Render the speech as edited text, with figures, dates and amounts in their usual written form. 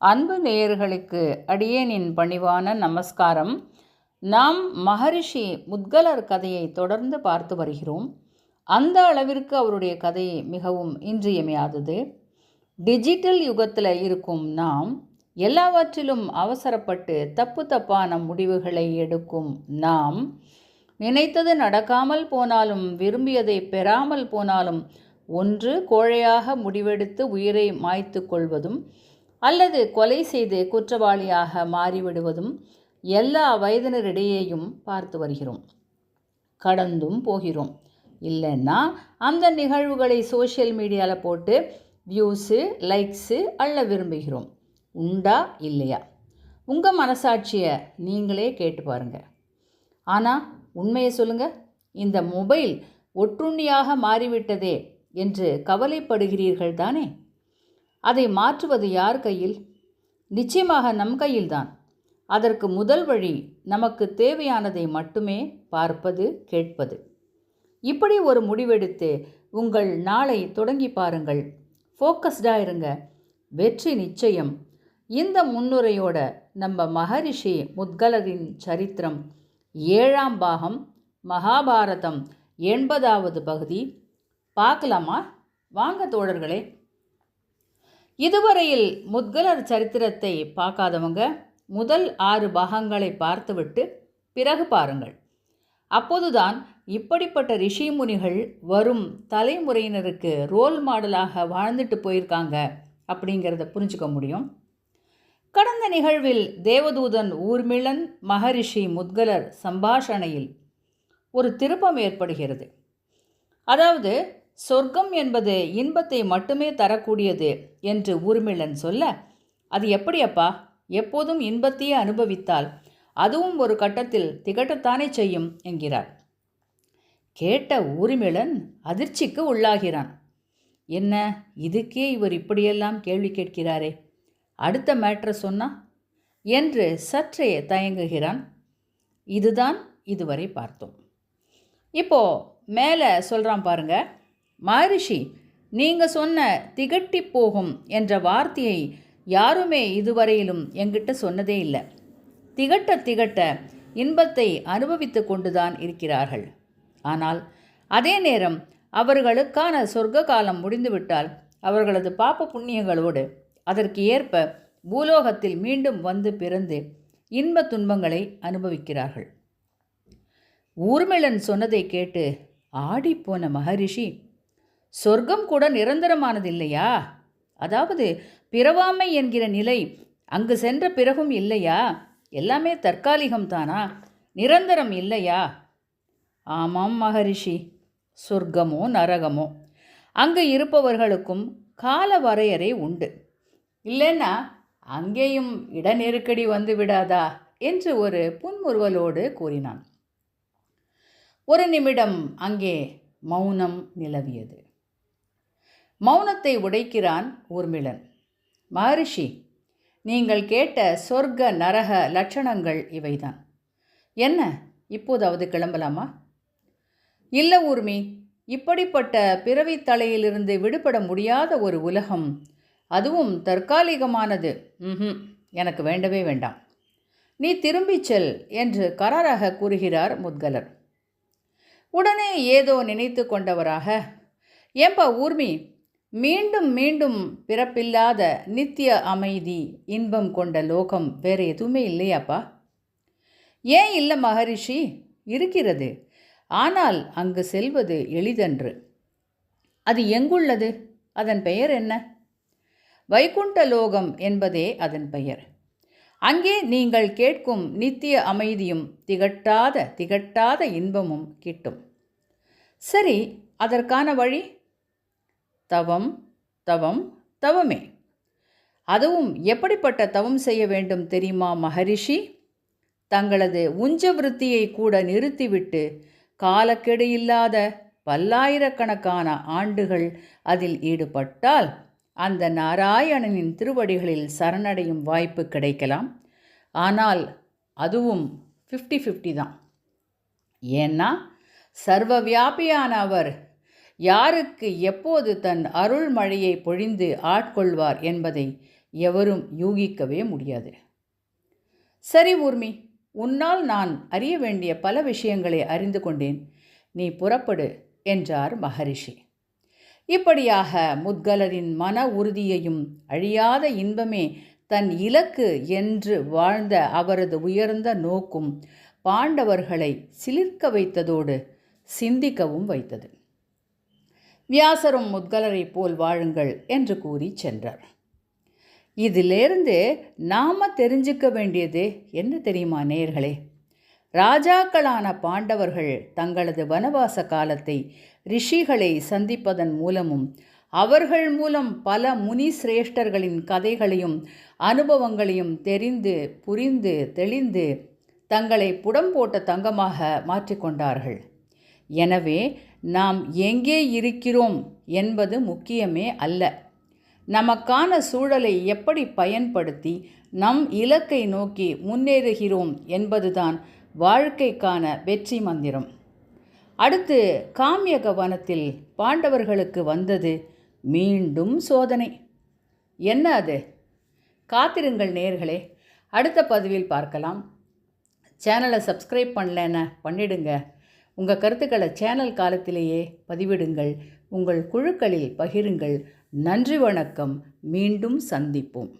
அன்பு நேயர்களுக்கு அடியேனின் பணிவான நமஸ்காரம். நாம் மகரிஷி முத்கலர் கதையை தொடர்ந்து பார்த்து வருகிறோம். அந்த அளவிற்கு அவருடைய கதை மிகவும் இன்றியமையாதது. டிஜிட்டல் யுகத்தில் இருக்கும் நாம் எல்லாவற்றிலும் அவசரப்பட்டு தப்பான முடிவுகளை எடுக்கும் நாம் நினைத்தது நடக்காமல் போனாலும் விரும்பியதை பெறாமல் போனாலும் ஒன்று கோழையாக முடிவெடுத்து உயிரை மாய்த்து கொள்வதும் அல்லது கொலை செய்து குற்றவாளியாக மாறிவிடுவதும் எல்லா வயதினரிடையேயும் பார்த்து வருகிறோம், கடந்தும் போகிறோம். இல்லைன்னா அந்த நிகழ்வுகளை சோஷியல் மீடியாவில் போட்டு வியூஸு லைக்ஸு அள்ள விரும்புகிறோம். உண்டா இல்லையா? உங்கள் மனசாட்சியை நீங்களே கேட்டு பாருங்கள். ஆனால் உண்மையை சொல்லுங்கள், இந்த மொபைல் ஒட்டுண்ணியாக மாறிவிட்டதே என்று கவலைப்படுகிறீர்கள் தானே? அதை மாற்றுவது யார் கையில்? நிச்சயமாக நம் கையில்தான். அதற்கு முதல் வழி நமக்கு தேவையானதை மட்டுமே பார்ப்பது, கேட்பது. இப்படி ஒரு முடிவெடுத்து உங்கள் நாளை தொடங்கி பாருங்கள். ஃபோக்கஸ்டாக இருங்க, வெற்றி நிச்சயம். இந்த முன்னுரையோட நம்ம மகரிஷி முத்கலரின் சரித்திரம் 7ஆம் பாகம், மகாபாரதம் 80வது பகுதி பார்க்கலாமா? வாங்க தோழர்களே. இதுவரையில் முத்கலர் சரித்திரத்தை பார்க்காதவங்க முதல் 6 பாகங்களை பார்த்துவிட்டு பிறகு பாருங்கள். அப்போதுதான் இப்படிப்பட்ட ரிஷி முனிகள் வரும் தலைமுறையினருக்கு ரோல் மாடலாக வாழ்ந்துட்டு போயிருக்காங்க அப்படிங்கிறத புரிஞ்சுக்க முடியும். கடந்த நிகழ்வில் தேவதூதன் ஊர்மிளன் மகரிஷி முத்கலர் சம்பாஷணையில் ஒரு திருப்பம் ஏற்படுகிறது. அதாவது சொர்க்கம் என்பது இன்பத்தை மட்டுமே தரக்கூடியது என்று ஊர்மிளன் சொல்ல, அது எப்படியப்பா? எப்போதும் இன்பத்தையே அனுபவித்தால் அதுவும் ஒரு கட்டத்தில் திகட்டத்தானே செய்யும் என்கிறார். கேட்ட ஊர்மிளன் அதிர்ச்சிக்கு உள்ளாகிறான். என்ன, இதுக்கே இவர் இப்படியெல்லாம் கேள்வி கேட்கிறாரே, அடுத்த மேட்ரை சொன்னா என்று சற்றே தயங்குகிறான். இதுதான் இதுவரை பார்த்தோம். இப்போ மேலே சொல்கிறான் பாருங்க. மகரிஷி, நீங்கள் சொன்ன திகட்டி போகும் என்ற வார்த்தையை யாருமே இதுவரையிலும் என்கிட்ட சொன்னதே இல்லை. திகட்ட திகட்ட இன்பத்தை அனுபவித்து கொண்டுதான் இருக்கிறார்கள். ஆனால் அதே நேரம் அவர்களுக்கான சொர்க்க காலம் முடிந்துவிட்டால் அவர்களது பாப்ப புண்ணியங்களோடு அதற்கு ஏற்ப பூலோகத்தில் மீண்டும் வந்து பிறந்து இன்ப துன்பங்களை அனுபவிக்கிறார்கள். ஊர்மிளன் சொன்னதை கேட்டு ஆடிப்போன மகரிஷி, சொர்க்கம் கூட நிரந்தரமானது இல்லையா? அதாவது பிறவாமை என்கிற நிலை அங்கு சென்ற பிறகும் இல்லையா? எல்லாமே தற்காலிகம்தானா? நிரந்தரம் இல்லையா? ஆமாம் மகரிஷி, சொர்க்கமோ நரகமோ அங்கு இருப்பவர்களுக்கும் கால வரையறை உண்டு. இல்லைன்னா அங்கேயும் இட நெருக்கடி வந்து விடாதா என்று ஒரு புன்முறுவலோடு கூறினான். ஒரு நிமிடம் அங்கே மௌனம் நிலவியது. மௌனத்தை உடைக்கிறான் ஊர்மிளன். மகரிஷி, நீங்கள் கேட்ட சொர்க்க நரக லட்சணங்கள் இவைதான். என்ன, இப்போதாவது கிளம்பலாமா? இல்லை ஊர்மி, இப்படிப்பட்ட பிறவி தலையிலிருந்து விடுபட முடியாத ஒரு உலகம், அதுவும் தற்காலிகமானது, எனக்கு வேண்டவே வேண்டாம். நீ திரும்பிச் செல் என்று கராராக கூறுகிறார் முத்கலர். உடனே ஏதோ நினைத்து கொண்டவராக, ஏன்பா ஊர்மி, மீண்டும் மீண்டும் பிறப்பில்லாத நித்திய அமைதி இன்பம் கொண்ட லோகம் வேறு எதுவுமே இல்லையாப்பா? ஏன் இல்லை மகரிஷி? இருக்கிறது. ஆனால் அங்கு செல்வது எளிதன்று. அது எங்குள்ளது? அதன் பெயர் என்ன? வைகுண்ட லோகம் என்பதே அதன் பெயர். அங்கே நீங்கள் கேட்கும் நித்திய அமைதியும் திகட்டாத இன்பமும் கிட்டும். சரி, அதற்கான வழி? தவம், தவம், தவமே. அதுவும் எப்படிப்பட்ட தவம் செய்ய வேண்டும் தெரியுமா மகரிஷி? தங்களது உஞ்ச விருத்தியை கூட நிறுத்திவிட்டு காலக்கெடு இல்லாத பல்லாயிரக்கணக்கான ஆண்டுகள் அதில் ஈடுபட்டால் அந்த நாராயணனின் திருவடிகளில் சரணடையும் வாய்ப்பு கிடைக்கலாம். ஆனால் அதுவும் 50-50 தான். ஏன்னா சர்வ வியாபியான அவர் யாருக்கு எப்போது தன் அருள் மழையை பொழிந்து ஆட்கொள்வார் என்பதை எவரும் யூகிக்கவே முடியாது. சரி ஊர்மி, உன்னால் நான் அறிய வேண்டிய பல விஷயங்களை அறிந்து கொண்டேன். நீ புறப்படு என்றார் மகரிஷி. இப்படியாக முத்கலரின் மன உறுதியையும் அழியாத இன்பமே தன் இலக்கு என்று வாழ்ந்த அவரது உயர்ந்த நோக்கும் பாண்டவர்களை சிலிர்க்க வைத்ததோடு சிந்திக்கவும் வைத்தது. வியாசரும் முத்கலரை போல் வாழுங்கள் என்று கூறி சென்றார். இதிலிருந்து நாம தெரிஞ்சுக்க வேண்டியது என்ன தெரியுமா நேயர்களே? ராஜாக்களான பாண்டவர்கள் தங்களது வனவாச காலத்தை ரிஷிகளை சந்திப்பதன் மூலமும் அவர்கள் மூலம் பல முனி சிரேஷ்டர்களின் கதைகளையும் அனுபவங்களையும் தெரிந்து புரிந்து தெளிந்து தங்களை புடம்போட்ட தங்கமாக மாற்றிக்கொண்டார்கள். எனவே நாம் எங்கே இருக்கிறோம் என்பது முக்கியமே அல்ல, நமக்கான சூழலை எப்படி பயன்படுத்தி நம் இலக்கை நோக்கி முன்னேறுகிறோம் என்பதுதான் வாழ்க்கைக்கான வெற்றி மந்திரம். அடுத்து காமியக வனத்தில் பாண்டவர்களுக்கு வந்தது மீண்டும் சோதனை. என்ன அது? காத்திருங்கள் நேயர்களே, அடுத்த பதிவில் பார்க்கலாம். சேனலை சப்ஸ்கிரைப் பண்ணலன்னா பண்ணிடுங்க. உங்கள் கருத்துக்களை சேனல் காலத்திலேயே பதிவிடுங்கள். உங்கள் குழுக்களில் பகிருங்கள். நன்றி, வணக்கம். மீண்டும் சந்திப்போம்.